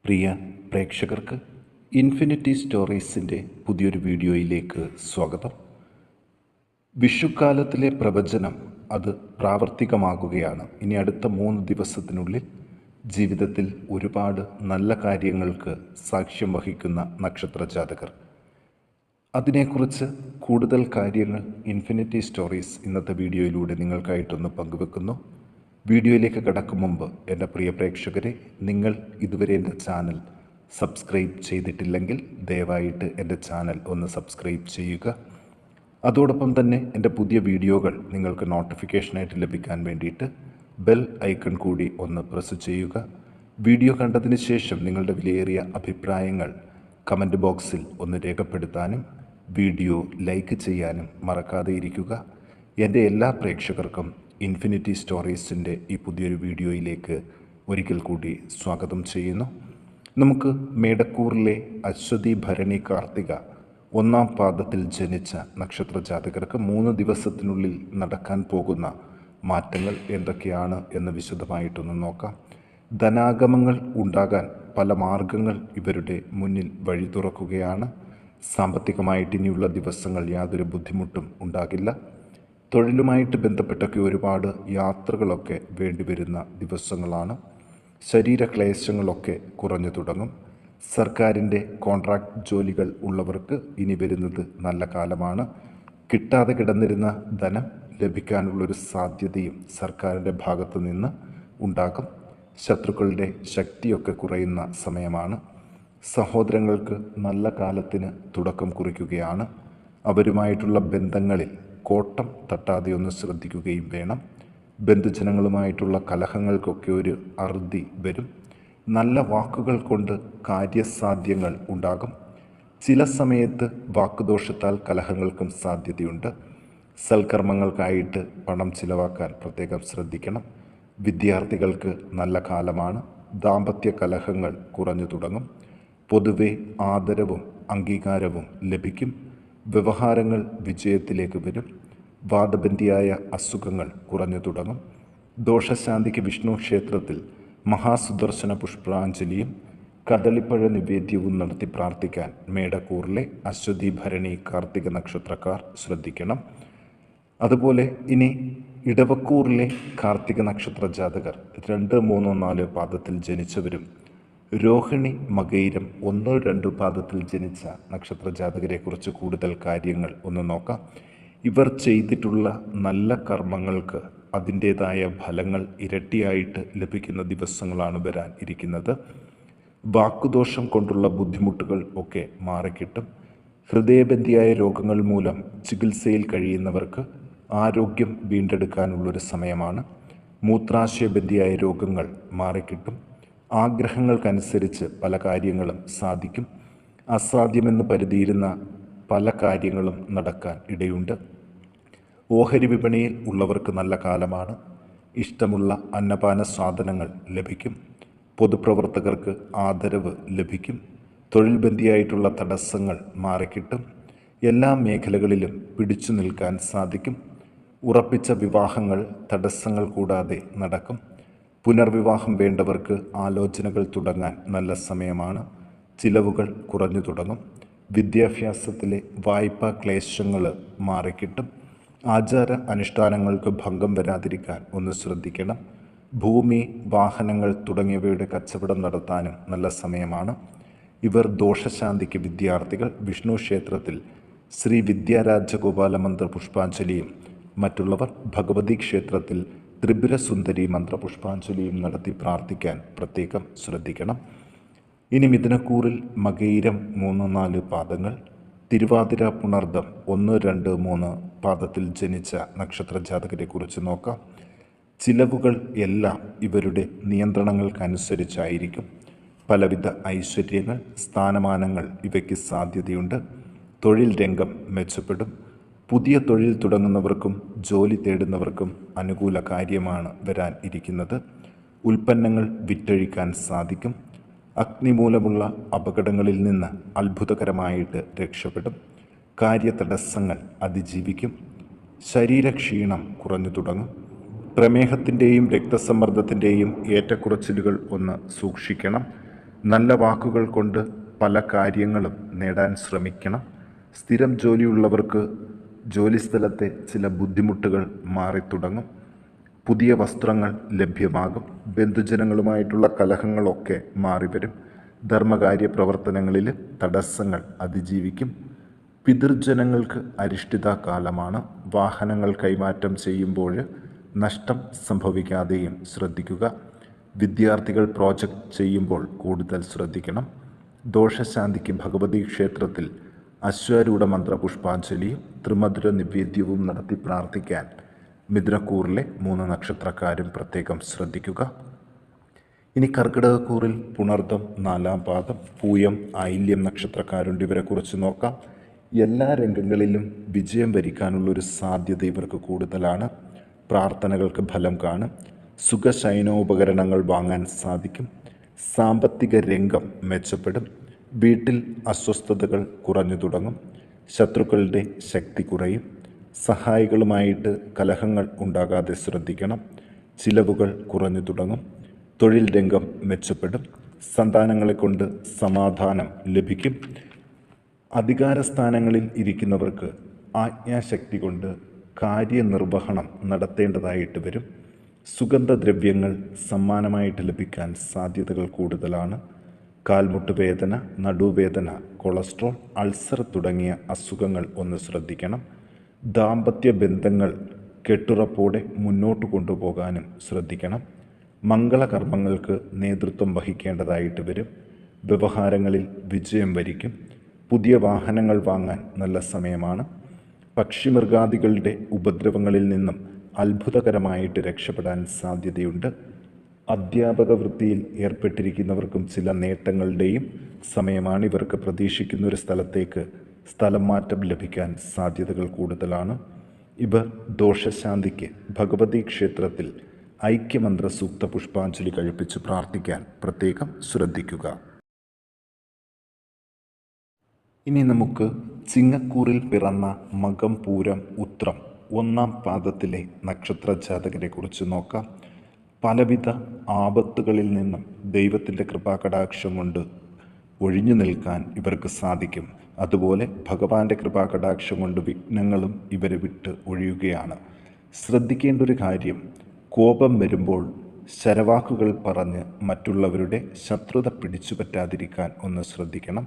പ്രിയ പ്രേക്ഷകർക്ക് ഇൻഫിനിറ്റി സ്റ്റോറീസിൻ്റെ പുതിയൊരു വീഡിയോയിലേക്ക് സ്വാഗതം. വിഷുക്കാലത്തിലെ പ്രവചനം അത് പ്രാവർത്തികമാകുകയാണ്. ഇനി അടുത്ത 3 ദിവസത്തിനുള്ളിൽ ജീവിതത്തിൽ ഒരുപാട് നല്ല കാര്യങ്ങൾക്ക് സാക്ഷ്യം വഹിക്കുന്ന നക്ഷത്രജാതകർ. അതിനെക്കുറിച്ച് കൂടുതൽ കാര്യങ്ങൾ ഇൻഫിനിറ്റി സ്റ്റോറീസ് ഇന്നത്തെ വീഡിയോയിലൂടെ നിങ്ങൾക്കായിട്ടൊന്ന് പങ്കുവെക്കുന്നു. വീഡിയോയിലേക്ക് കടക്കും മുമ്പ് എൻ്റെ പ്രിയ പ്രേക്ഷകരെ, നിങ്ങൾ ഇതുവരെ എൻ്റെ ചാനൽ സബ്സ്ക്രൈബ് ചെയ്തിട്ടില്ലെങ്കിൽ ദയവായിട്ട് എൻ്റെ ചാനൽ ഒന്ന് സബ്സ്ക്രൈബ് ചെയ്യുക. അതോടൊപ്പം തന്നെ എൻ്റെ പുതിയ വീഡിയോകൾ നിങ്ങൾക്ക് നോട്ടിഫിക്കേഷനായിട്ട് ലഭിക്കാൻ വേണ്ടിയിട്ട് ബെൽ ഐക്കൺ കൂടി ഒന്ന് പ്രസ് ചെയ്യുക. വീഡിയോ കണ്ടതിന് ശേഷം നിങ്ങളുടെ വിലയേറിയ അഭിപ്രായങ്ങൾ കമൻറ്റ് ബോക്സിൽ ഒന്ന് രേഖപ്പെടുത്താനും വീഡിയോ ലൈക്ക് ചെയ്യാനും മറക്കാതെ ഇരിക്കുക. എൻ്റെ എല്ലാ പ്രേക്ഷകർക്കും ഇൻഫിനിറ്റി സ്റ്റോറീസിൻ്റെ ഈ പുതിയൊരു വീഡിയോയിലേക്ക് ഒരിക്കൽ കൂടി സ്വാഗതം ചെയ്യുന്നു. നമുക്ക് മേടക്കൂറിലെ അശ്വതി ഭരണി കാർത്തിക 1-ാം പാദത്തിൽ ജനിച്ച നക്ഷത്രജാതകർക്ക് 3 ദിവസത്തിനുള്ളിൽ നടക്കാൻ പോകുന്ന മാറ്റങ്ങൾ എന്തൊക്കെയാണ് എന്ന് വിശദമായിട്ടൊന്ന് നോക്കാം. ധനാഗമങ്ങൾ ഉണ്ടാകാൻ പല മാർഗങ്ങൾ ഇവരുടെ മുന്നിൽ വഴി തുറക്കുകയാണ്. സാമ്പത്തികമായിട്ട് ഇനിയുള്ള ദിവസങ്ങൾ യാതൊരു ബുദ്ധിമുട്ടും ഉണ്ടാകില്ല. തൊഴിലുമായിട്ട് ബന്ധപ്പെട്ടൊക്കെ ഒരുപാട് യാത്രകളൊക്കെ വേണ്ടിവരുന്ന ദിവസങ്ങളാണ്. ശരീരക്ലേശങ്ങളൊക്കെ കുറഞ്ഞു തുടങ്ങും. സർക്കാരിൻ്റെ കോൺട്രാക്ട് ജോലികൾ ഉള്ളവർക്ക് ഇനി വരുന്നത് നല്ല കാലമാണ്. കിട്ടാതെ കിടന്നിരുന്ന ധനം ലഭിക്കാനുള്ളൊരു സാധ്യതയും സർക്കാരിൻ്റെ ഭാഗത്തു നിന്ന് ഉണ്ടാകും. ശത്രുക്കളുടെ ശക്തിയൊക്കെ കുറയുന്ന സമയമാണ്. സഹോദരങ്ങൾക്ക് നല്ല കാലത്തിന് തുടക്കം കുറിക്കുകയാണ്. അവരുമായിട്ടുള്ള ബന്ധങ്ങളിൽ കോട്ടം തട്ടാതെ ഒന്ന് ശ്രദ്ധിക്കുകയും വേണം. ബന്ധുജനങ്ങളുമായിട്ടുള്ള കലഹങ്ങൾക്കൊക്കെ ഒരു അറുതി വരും. നല്ല വാക്കുകൾ കൊണ്ട് കാര്യസാധ്യങ്ങൾ ഉണ്ടാകും. ചില സമയത്ത് വാക്കുദോഷത്താൽ കലഹങ്ങൾക്കും സാധ്യതയുണ്ട്. സൽക്കർമ്മങ്ങൾക്കായിട്ട് പണം ചിലവാക്കാൻ പ്രത്യേകം ശ്രദ്ധിക്കണം. വിദ്യാർത്ഥികൾക്ക് നല്ല കാലമാണ്. ദാമ്പത്യ കലഹങ്ങൾ കുറഞ്ഞു തുടങ്ങും. പൊതുവെ ആദരവും അംഗീകാരവും ലഭിക്കും. വ്യവഹാരങ്ങൾ വിജയത്തിലേക്ക് വരും. വാദബന്ധിയായ അസുഖങ്ങൾ കുറഞ്ഞു തുടങ്ങും. ദോഷശാന്തിക്ക് വിഷ്ണു ക്ഷേത്രത്തിൽ മഹാസുദർശന പുഷ്പാഞ്ജലിയും കദളിപ്പഴ നിവേദ്യവും നടത്തി പ്രാർത്ഥിക്കാൻ മേടക്കൂറിലെ അശ്വതി ഭരണി കാർത്തിക നക്ഷത്രക്കാർ ശ്രദ്ധിക്കണം. അതുപോലെ ഇനി ഇടവക്കൂറിലെ കാർത്തിക നക്ഷത്ര ജാതകർ 2, 3, 4 പാദത്തിൽ ജനിച്ചവരും രോഹിണി മകയിരം 1, 2 പാദത്തിൽ ജനിച്ച നക്ഷത്രജാതകരെക്കുറിച്ച് കൂടുതൽ കാര്യങ്ങൾ ഒന്ന് നോക്കാം. ഇവർ ചെയ്തിട്ടുള്ള നല്ല കർമ്മങ്ങൾക്ക് അതിൻ്റേതായ ഫലങ്ങൾ ഇരട്ടിയായിട്ട് ലഭിക്കുന്ന ദിവസങ്ങളാണ് വരാൻ ഇരിക്കുന്നത്. വാക്കുദോഷം കൊണ്ടുള്ള ബുദ്ധിമുട്ടുകൾ ഒക്കെ മാറിക്കിട്ടും. ഹൃദയബന്ധിയായ രോഗങ്ങൾ മൂലം ചികിത്സയിൽ കഴിയുന്നവർക്ക് ആരോഗ്യം വീണ്ടെടുക്കാനുള്ളൊരു സമയമാണ്. മൂത്രാശയബന്ധിയായ രോഗങ്ങൾ മാറിക്കിട്ടും. ആഗ്രഹങ്ങൾക്കനുസരിച്ച് പല കാര്യങ്ങളും സാധിക്കും. അസാധ്യമെന്ന് കരുതിയിരുന്ന പല കാര്യങ്ങളും നടക്കാൻ ഇടയുണ്ട്. ഓഹരി വിപണിയിൽ ഉള്ളവർക്ക് നല്ല കാലമാണ്. ഇഷ്ടമുള്ള അന്നപാന സാധനങ്ങൾ ലഭിക്കും. പൊതുപ്രവർത്തകർക്ക് ആദരവ് ലഭിക്കും. തൊഴിൽ ബന്ധിയായിട്ടുള്ള തടസ്സങ്ങൾ മാറിക്കിട്ടും. എല്ലാ മേഖലകളിലും പിടിച്ചു നിൽക്കാൻ സാധിക്കും. ഉറപ്പിച്ച വിവാഹങ്ങൾ തടസ്സങ്ങൾ കൂടാതെ നടക്കും. പുനർവിവാഹം വേണ്ടവർക്ക് ആലോചനകൾ തുടങ്ങാൻ നല്ല സമയമാണ്. ചിലവുകൾ കുറഞ്ഞു തുടങ്ങും. വിദ്യാഭ്യാസത്തിലെ വായ്പാ ക്ലേശങ്ങൾ മാറിക്കിട്ടും. ആചാര അനുഷ്ഠാനങ്ങൾക്ക് ഭംഗം വരാതിരിക്കാൻ ഒന്ന് ശ്രദ്ധിക്കണം. ഭൂമി, വാഹനങ്ങൾ തുടങ്ങിയവയുടെ കച്ചവടം നടത്താനും നല്ല സമയമാണ്. ഇവർ ദോഷശാന്തിക്ക് വിദ്യാർത്ഥികൾ വിഷ്ണു ക്ഷേത്രത്തിൽ ശ്രീ വിദ്യാരാജഗോപാല മന്ത്ര പുഷ്പാഞ്ജലിയും മറ്റുള്ളവർ ഭഗവതി ക്ഷേത്രത്തിൽ ത്രിപുരസുന്ദരി മന്ത്രപുഷ്പാഞ്ജലിയും നടത്തി പ്രാർത്ഥിക്കാൻ പ്രത്യേകം ശ്രദ്ധിക്കണം. ഇനി മിഥുനക്കൂറിൽ മകയിരം 3, 4 പാദങ്ങൾ, തിരുവാതിര പുണർദം 1, 2, 3 പാദത്തിൽ ജനിച്ച നക്ഷത്രജാതകരെക്കുറിച്ച് നോക്കാം. ചിലവുകൾ എല്ലാം ഇവരുടെ നിയന്ത്രണങ്ങൾക്കനുസരിച്ചായിരിക്കും. പലവിധ ഐശ്വര്യങ്ങൾ, സ്ഥാനമാനങ്ങൾ ഇവയ്ക്ക് സാധ്യതയുണ്ട്. തൊഴിൽ രംഗം മെച്ചപ്പെടും. പുതിയ തൊഴിൽ തുടങ്ങുന്നവർക്കും ജോലി തേടുന്നവർക്കും അനുകൂല കാര്യമാണ് വരാൻ ഇരിക്കുന്നത്. ഉൽപ്പന്നങ്ങൾ വിറ്റഴിക്കാൻ സാധിക്കും. അഗ്നി മൂലമുള്ള അപകടങ്ങളിൽ നിന്ന് അത്ഭുതകരമായിട്ട് രക്ഷപ്പെടും. കാര്യതടസ്സങ്ങൾ അതിജീവിക്കും. ശരീരക്ഷീണം കുറഞ്ഞു തുടങ്ങും. പ്രമേഹത്തിൻ്റെയും രക്തസമ്മർദ്ദത്തിൻ്റെയും ഏറ്റക്കുറച്ചിലുകൾ ഒന്ന് സൂക്ഷിക്കണം. നല്ല വാക്കുകൾ കൊണ്ട് പല കാര്യങ്ങളും നേടാൻ ശ്രമിക്കണം. സ്ഥിരം ജോലിയുള്ളവർക്ക് ജോലിസ്ഥലത്തെ ചില ബുദ്ധിമുട്ടുകൾ മാറിത്തുടങ്ങും. പുതിയ വസ്ത്രങ്ങൾ ലഭ്യമാകും. ബന്ധുജനങ്ങളുമായിട്ടുള്ള കലഹങ്ങളൊക്കെ മാറിവരും. ധർമ്മകാര്യ പ്രവർത്തനങ്ങളിൽ തടസ്സങ്ങൾ അതിജീവിക്കും. പിതൃജനങ്ങൾക്ക് അരിഷ്ടിതാകാലമാണ്. വാഹനങ്ങൾ കൈമാറ്റം ചെയ്യുമ്പോൾ നഷ്ടം സംഭവിക്കാതെയും ശ്രദ്ധിക്കുക. വിദ്യാർത്ഥികൾ പ്രോജക്റ്റ് ചെയ്യുമ്പോൾ കൂടുതൽ ശ്രദ്ധിക്കണം. ദോഷശാന്തിക്ക് ഭഗവതി ക്ഷേത്രത്തിൽ അശ്വാരൂഢ മന്ത്ര പുഷ്പാഞ്ജലിയും ത്രിമധുര നിവേദ്യവും നടത്തി പ്രാർത്ഥിക്കാൻ മിഥുനക്കൂറിലെ 3 നക്ഷത്രക്കാരും പ്രത്യേകം ശ്രദ്ധിക്കുക. ഇനി കർക്കിടകക്കൂറിൽ പുണർദം 4-ാം പാദം, പൂയം, ആയില്യം നക്ഷത്രക്കാരുണ്ട്. ഇവരെക്കുറിച്ച് നോക്കാം. എല്ലാ രംഗങ്ങളിലും വിജയം വരിക്കാനുള്ളൊരു സാധ്യത ഇവർക്ക് കൂടുതലാണ്. പ്രാർത്ഥനകൾക്ക് ഫലം കാണും. സുഖശയനോപകരണങ്ങൾ വാങ്ങാൻ സാധിക്കും. സാമ്പത്തിക രംഗം മെച്ചപ്പെടും. വീട്ടിൽ അസ്വസ്ഥതകൾ കുറഞ്ഞു തുടങ്ങും. ശത്രുക്കളുടെ ശക്തി കുറയും. സഹായികളുമായിട്ട് കലഹങ്ങൾ ഉണ്ടാകാതെ ശ്രദ്ധിക്കണം. ചിലവുകൾ കുറഞ്ഞു തുടങ്ങും. തൊഴിൽ രംഗം മെച്ചപ്പെടും. സന്താനങ്ങളെ കൊണ്ട് സമാധാനം ലഭിക്കും. അധികാരസ്ഥാനങ്ങളിൽ ഇരിക്കുന്നവർക്ക് ആജ്ഞാശക്തി കൊണ്ട് കാര്യനിർവഹണം നടത്തേണ്ടതായിട്ട് വരും. സുഗന്ധദ്രവ്യങ്ങൾ സമ്മാനമായിട്ട് ലഭിക്കാൻ സാധ്യതകൾ കൂടുതലാണ്. കാൽമുട്ട് വേദന, നടുവേദന, കൊളസ്ട്രോൾ, അൾസർ തുടങ്ങിയ അസുഖങ്ങൾ ഒന്ന് ശ്രദ്ധിക്കണം. ദാമ്പത്യ ബന്ധങ്ങൾ കെട്ടുറപ്പോടെ മുന്നോട്ട് കൊണ്ടുപോകാനും ശ്രദ്ധിക്കണം. മംഗളകർമ്മങ്ങൾക്ക് നേതൃത്വം വഹിക്കേണ്ടതായിട്ട് വരും. വ്യവഹാരങ്ങളിൽ വിജയം വരിക്കും. പുതിയ വാഹനങ്ങൾ വാങ്ങാൻ നല്ല സമയമാണ്. പക്ഷിമൃഗാദികളുടെ ഉപദ്രവങ്ങളിൽ നിന്നും അത്ഭുതകരമായിട്ട് രക്ഷപ്പെടാൻ സാധ്യതയുണ്ട്. അധ്യാപക വൃത്തിയിൽ ഏർപ്പെട്ടിരിക്കുന്നവർക്കും ചില നേട്ടങ്ങളുടെയും സമയമാണ്. ഇവർക്ക് പ്രതീക്ഷിക്കുന്ന ഒരു സ്ഥലത്തേക്ക് സ്ഥലം മാറ്റം ലഭിക്കാൻ സാധ്യതകൾ കൂടുതലാണ്. ഇവർ ദോഷശാന്തിക്ക് ഭഗവതി ക്ഷേത്രത്തിൽ ഐക്യമന്ത്ര സൂക്ത പുഷ്പാഞ്ജലി കഴിപ്പിച്ച് പ്രാർത്ഥിക്കാൻ പ്രത്യേകം ശ്രദ്ധിക്കുക. ഇനി നമുക്ക് ചിങ്ങക്കൂറിൽ പിറന്ന മകം, പൂരം, ഉത്രം 1-ാം പാദത്തിലെ നക്ഷത്ര ജാതകരെക്കുറിച്ച് നോക്കാം. പലവിധ ആപത്തുകളിൽ നിന്നും ദൈവത്തിൻ്റെ കൃപാകടാക്ഷം കൊണ്ട് ഒഴിഞ്ഞു നിൽക്കാൻ ഇവർക്ക് സാധിക്കും. അതുപോലെ ഭഗവാന്റെ കൃപാകടാക്ഷം കൊണ്ട് വിഘ്നങ്ങളും ഇവരെ വിട്ട് ഒഴിയുകയാണ്. ശ്രദ്ധിക്കേണ്ട ഒരു കാര്യം, കോപം വരുമ്പോൾ ശരവാക്കുകൾ പറഞ്ഞ് മറ്റുള്ളവരുടെ ശത്രുത പിടിച്ചു പറ്റാതിരിക്കാൻ ഒന്ന് ശ്രദ്ധിക്കണം.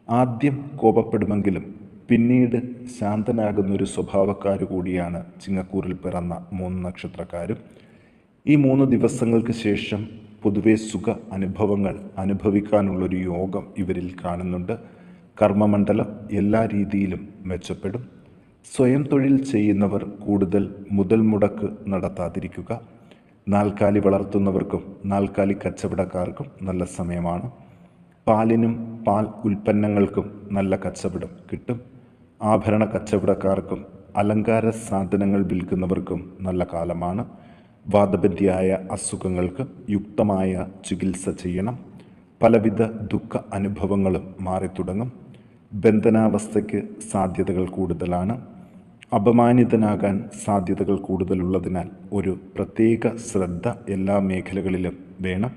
ആദ്യം കോപപ്പെടുമെങ്കിലും പിന്നീട് ശാന്തനാകുന്നൊരു സ്വഭാവക്കാർ കൂടിയാണ് ചിങ്ങക്കൂറിൽ പിറന്ന 3 നക്ഷത്രക്കാരും. ഈ 3 ദിവസങ്ങൾക്ക് ശേഷം പൊതുവെ സുഖ അനുഭവങ്ങൾ അനുഭവിക്കാനുള്ളൊരു യോഗം ഇവരിൽ കാണുന്നുണ്ട്. കർമ്മമണ്ഡലം എല്ലാ രീതിയിലും മെച്ചപ്പെടും. സ്വയം തൊഴിൽ ചെയ്യുന്നവർ കൂടുതൽ മുതൽ മുടക്ക് നടത്താതിരിക്കുക. നാൽക്കാലി വളർത്തുന്നവർക്കും നാൽക്കാലി കച്ചവടക്കാർക്കും നല്ല സമയമാണ്. പാലിനും പാൽ ഉൽപ്പന്നങ്ങൾക്കും നല്ല കച്ചവടം കിട്ടും. ആഭരണ കച്ചവടക്കാർക്കും അലങ്കാര സാധനങ്ങൾ വിൽക്കുന്നവർക്കും നല്ല കാലമാണ്. വാദബന്ധിയായ അസുഖങ്ങൾക്ക് യുക്തമായ ചികിത്സ ചെയ്യണം. പലവിധ ദുഃഖ അനുഭവങ്ങളും മാറിത്തുടങ്ങും. ബന്ധനാവസ്ഥയ്ക്ക് സാധ്യതകൾ കൂടുതലാണ്. അപമാനിതനാകാൻ സാധ്യതകൾ കൂടുതലുള്ളതിനാൽ ഒരു പ്രത്യേക ശ്രദ്ധ എല്ലാ മേഖലകളിലും വേണം.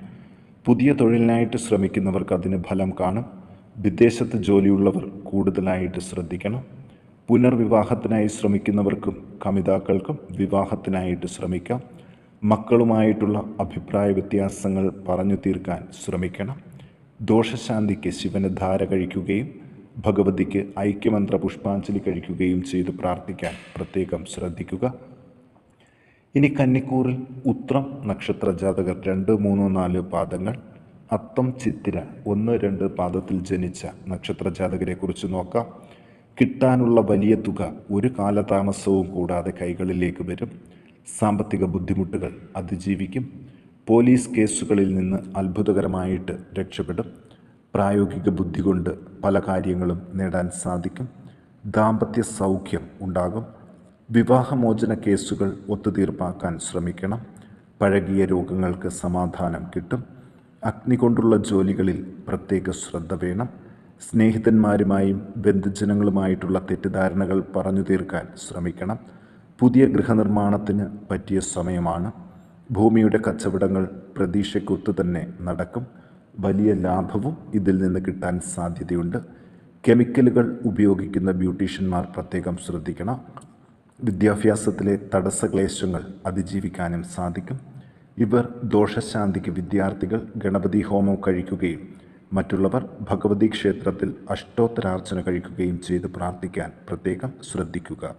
പുതിയ തൊഴിലിനായിട്ട് ശ്രമിക്കുന്നവർക്ക് അതിന് ഫലം കാണും. വിദേശത്ത് ജോലിയുള്ളവർ കൂടുതലായിട്ട് ശ്രദ്ധിക്കണം. പുനർവിവാഹത്തിനായി ശ്രമിക്കുന്നവർക്കും കമിതാക്കൾക്കും വിവാഹത്തിനായിട്ട് ശ്രമിക്കാം. മക്കളുമായിട്ടുള്ള അഭിപ്രായ വ്യത്യാസങ്ങൾ പറഞ്ഞു തീർക്കാൻ ശ്രമിക്കണം. ദോഷശാന്തിക്ക് ശിവന് ധാര കഴിക്കുകയും ഭഗവതിക്ക് ഐക്യമന്ത്ര പുഷ്പാഞ്ജലി കഴിക്കുകയും ചെയ്ത് പ്രാർത്ഥിക്കാൻ പ്രത്യേകം ശ്രദ്ധിക്കുക. ഇനി കന്നിക്കൂറിൽ ഉത്രം നക്ഷത്ര ജാതകർ 2, 3, 4 പാദങ്ങൾ, അത്തം, ചിത്തിര 1, 2 പാദത്തിൽ ജനിച്ച നക്ഷത്ര ജാതകരെക്കുറിച്ച് നോക്കാം. കിട്ടാനുള്ള വലിയ തുക ഒരു കാലതാമസവും കൂടാതെ കൈകളിലേക്ക് വരും. സാമ്പത്തിക ബുദ്ധിമുട്ടുകൾ അതിജീവിക്കും. പോലീസ് കേസുകളിൽ നിന്ന് അത്ഭുതകരമായിട്ട് രക്ഷപ്പെടും. പ്രായോഗിക ബുദ്ധി കൊണ്ട് പല കാര്യങ്ങളും നേടാൻ സാധിക്കും. ദാമ്പത്യ സൗഖ്യം ഉണ്ടാകും. വിവാഹമോചന കേസുകൾ ഒത്തുതീർപ്പാക്കാൻ ശ്രമിക്കണം. പഴകിയ രോഗങ്ങൾക്ക് സമാധാനം കിട്ടും. അഗ്നി കൊണ്ടുള്ള ജോലികളിൽ പ്രത്യേക ശ്രദ്ധ വേണം. സ്നേഹിതന്മാരുമായും ബന്ധുജനങ്ങളുമായിട്ടുള്ള തെറ്റിദ്ധാരണകൾ പറഞ്ഞു തീർക്കാൻ ശ്രമിക്കണം. പുതിയ ഗൃഹനിർമ്മാണത്തിന് പറ്റിയ സമയമാണ്. ഭൂമിയുടെ കച്ചവടങ്ങൾ പ്രതീക്ഷയ്ക്കൊത്തു തന്നെ നടക്കും. വലിയ ലാഭവും ഇതിൽ നിന്ന് കിട്ടാൻ സാധ്യതയുണ്ട്. കെമിക്കലുകൾ ഉപയോഗിക്കുന്ന ബ്യൂട്ടീഷ്യന്മാർ പ്രത്യേകം ശ്രദ്ധിക്കണം. വിദ്യാഭ്യാസത്തിലെ തടസ്സക്ലേശങ്ങൾ അതിജീവിക്കാനും സാധിക്കും. ഇവർ ദോഷശാന്തിക്ക് വിദ്യാർത്ഥികൾ ഗണപതി ഹോമം കഴിക്കുകയും മറ്റുള്ളവർ ഭഗവതി ക്ഷേത്രത്തിൽ അഷ്ടോത്തരാർച്ചന കഴിക്കുകയും ചെയ്ത് പ്രാർത്ഥിക്കാൻ പ്രത്യേകം ശ്രദ്ധിക്കുക.